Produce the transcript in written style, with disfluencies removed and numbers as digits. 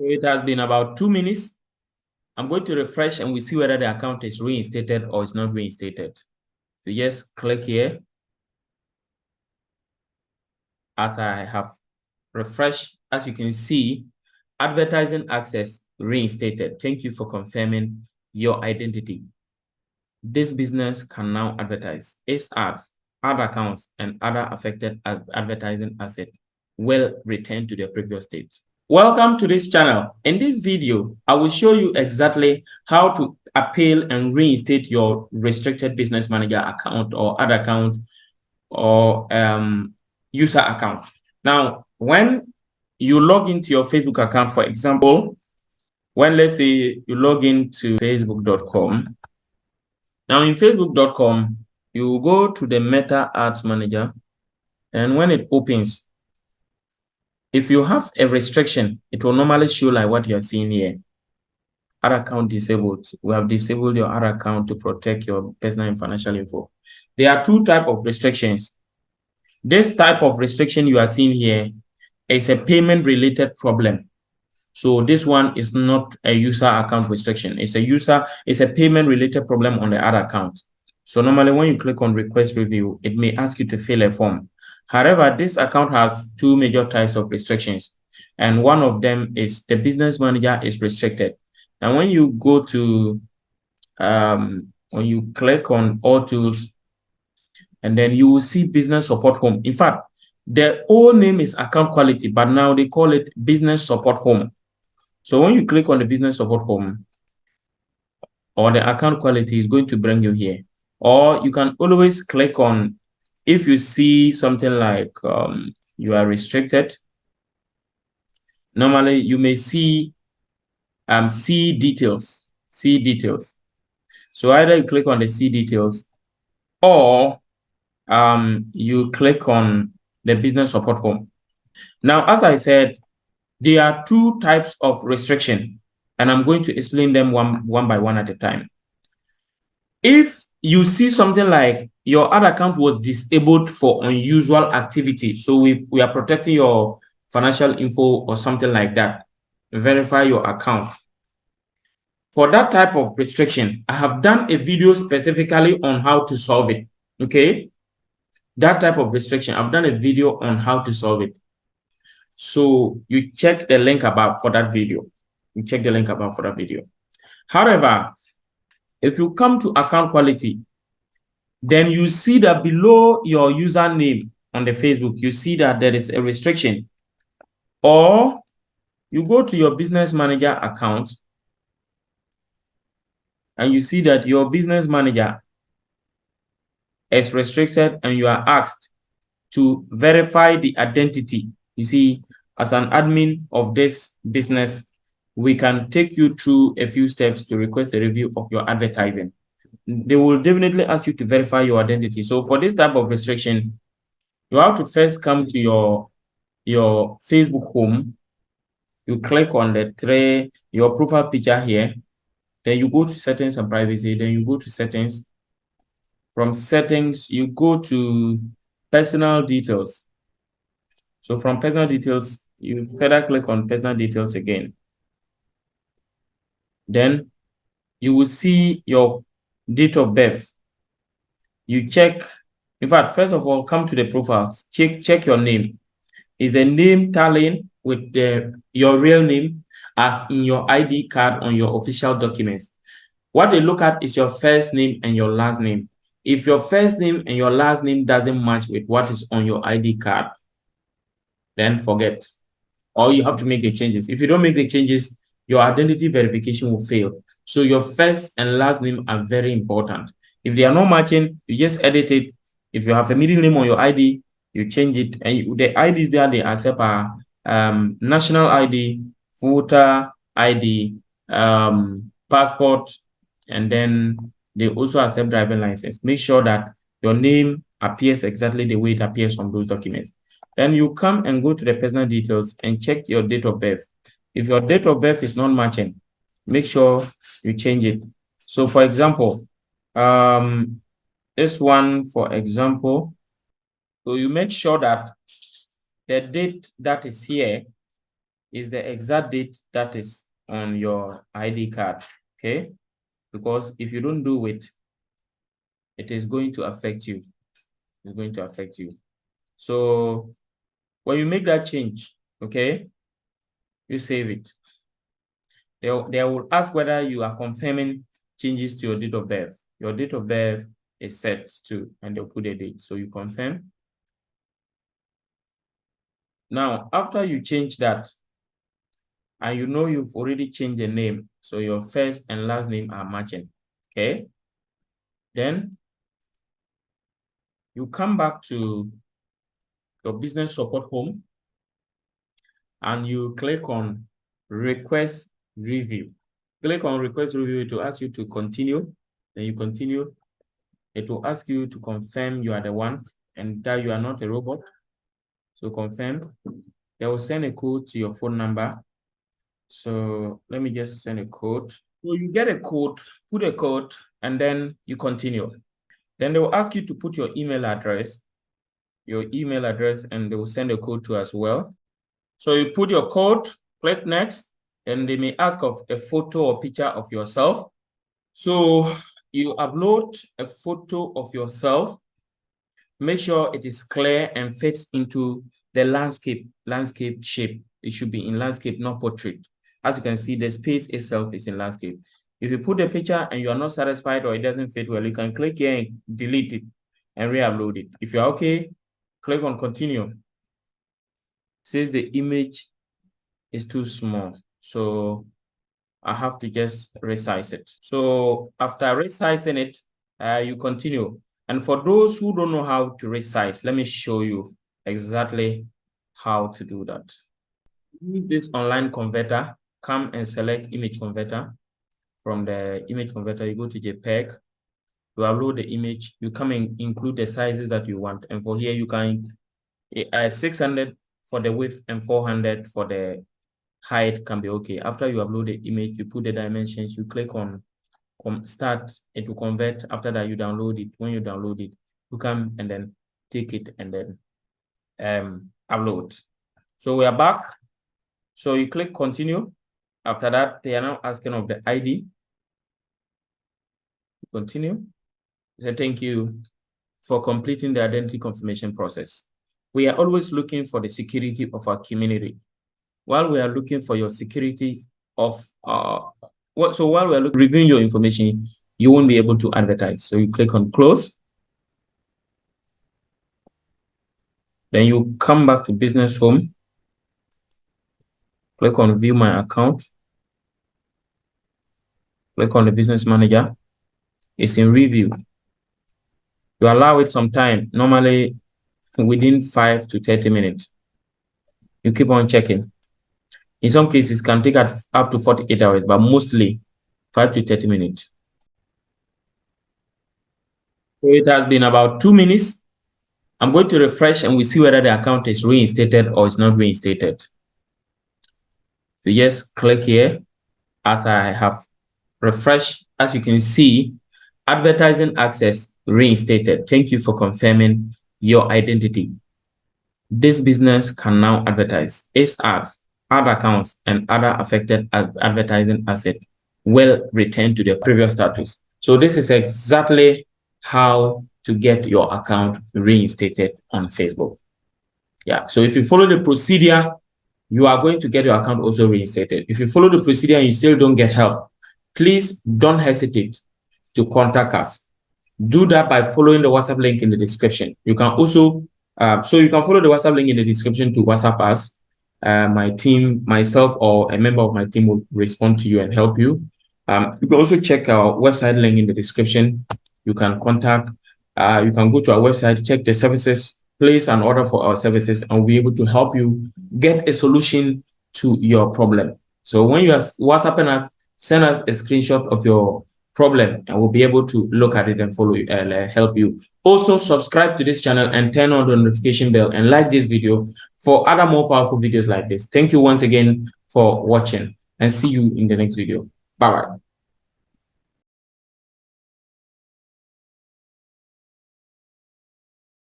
So it has been about 2 minutes. I'm going to refresh and we see whether the account is reinstated or it's not reinstated. So just click here. As I have refreshed, as you can see, advertising access reinstated. Thank you for confirming your identity. This business can now advertise its ads, ad accounts, and other affected advertising assets will return to their previous state. Welcome to this channel. In this video, I will show you exactly how to appeal and reinstate your restricted business manager account or ad account or user account. Now, when you log into your Facebook account, for example, when let's say you log into facebook.com. Now in facebook.com, you go to the Meta Ads Manager, and when it opens, if you have a restriction, it will normally show like what you're seeing here. Ad account disabled. We have disabled your ad account to protect your personal and financial info. There are two types of restrictions. This type of restriction you are seeing here is a payment related problem. So this one is not a user account restriction. It's a payment related problem on the ad account. So normally when you click on request review, it may ask you to fill a form. However, this account has two major types of restrictions. And one of them is the business manager is restricted. And when you go to, when you click on all tools, and then you will see business support home. In fact, the old name is account quality, but now they call it business support home. So when you click on the business support home or the account quality is going to bring you here. Or you can always click on, if you see something like you are restricted, normally you may see see details. So either you click on the see details or you click on the business support home. Now, as I said, there are two types of restriction, and I'm going to explain them one by one at a time. If you see something like your ad account was disabled for unusual activity, so we are protecting your financial info or something like that, verify your account. For that type of restriction, I have done a video specifically on how to solve it. Okay, that type of restriction, I've done a video on how to solve it. So you check the link above for that video. However, if you come to account quality, then you see that below your username on the Facebook, you see that there is a restriction. Or you go to your business manager account and you see that your business manager is restricted and you are asked to verify the identity. You see, as an admin of this business, we can take you through a few steps to request a review of your advertising. They will definitely ask you to verify your identity. So for this type of restriction, you have to first come to your Facebook home. You click on your profile picture here. Then you go to settings and privacy. Then you go to settings. From settings, you go to personal details. So from personal details, you further click on personal details again. Then you will see your date of birth. You check, in fact, first of all, come to the profiles. Check your name. Is the name tallying with your real name as in your ID card on your official documents? What they look at is your first name and your last name. If your first name and your last name doesn't match with what is on your ID card, then forget. Or you have to make the changes. If you don't make the changes, your identity verification will fail. So your first and last name are very important. If they are not matching, you just edit it. If you have a middle name on your ID, you change it. And the IDs there, they accept are national ID, voter ID, passport, and then they also accept driving license. Make sure that your name appears exactly the way it appears on those documents. Then you come and go to the personal details and check your date of birth. If your date of birth is not matching, make sure you change it. So for example, this one, for example, so you make sure that the date that is here is the exact date that is on your ID card, okay? Because if you don't do it, it is going to affect you. It's going to affect you. So when you make that change, okay, you save it. They will ask whether you are confirming changes to your date of birth. Your date of birth is set to, and they'll put a date. So you confirm. Now, after you change that, and you know you've already changed the name, so your first and last name are matching, okay? Then you come back to your business support home and you click on request review. Click on request review to ask you to continue. Then you continue. It will ask you to confirm you are the one and that you are not a robot. So confirm. They will send a code to your phone number. So let me just send a code. So you get a code, put a code, and then you continue. Then they will ask you to put your email address, and they will send a code to as well. So you put your code, click next, and they may ask of a photo or picture of yourself. So you upload a photo of yourself. Make sure it is clear and fits into the landscape shape. It should be in landscape, not portrait. As you can see, the space itself is in landscape. If you put the picture and you are not satisfied or it doesn't fit well, you can click here and delete it and re-upload it. If you're okay, click on continue. It says the image is too small, so I have to just resize it. So after resizing it, you continue. And for those who don't know how to resize, let me show you exactly how to do that. Use this online converter. Come and select image converter. From the image converter, you go to JPEG. You upload the image. You come and include the sizes that you want. And for here, you can 600 for the width and 400 for the height can be okay. After you upload the image, you put the dimensions, you click on start, it will convert. After that, you download it. When you download it, you come and then take it and then upload. So we are back. So you click continue. After that, they are now asking of the ID. Continue. So thank you for completing the identity confirmation process. We are always looking for the security of our community. While we are looking for your security of while we are reviewing your information, you won't be able to advertise. So you click on close. Then you come back to business home. Click on view my account. Click on the business manager. It's in review. You allow it some time, normally within 5 to 30 minutes. You keep on checking. In some cases, it can take up to 48 hours, but mostly 5 to 30 minutes. So it has been about 2 minutes. I'm going to refresh and we see whether the account is reinstated or it's not reinstated. So just click here. As I have refreshed, as you can see, advertising access reinstated. Thank you for confirming your identity. This business can now advertise. Its ads, ad accounts, and other affected advertising assets will return to their previous status. So this is exactly how to get your account reinstated on Facebook. Yeah, so if you follow the procedure, you are going to get your account also reinstated. If you follow the procedure and you still don't get help, please don't hesitate to contact us. Do that by following the WhatsApp link in the description. You can also, you can follow the WhatsApp link in the description to WhatsApp us. My team, myself, or a member of my team will respond to you and help you. You can also check our website link in the description. You can contact, you can go to our website, check the services, place an order for our services, and we'll be able to help you get a solution to your problem. So when you are WhatsApping us, send us a screenshot of your problem and we'll be able to look at it and follow you and help you. Also subscribe to this channel and turn on the notification bell and like this video for other more powerful videos like this. Thank you once again for watching and see you in the next video. Bye bye.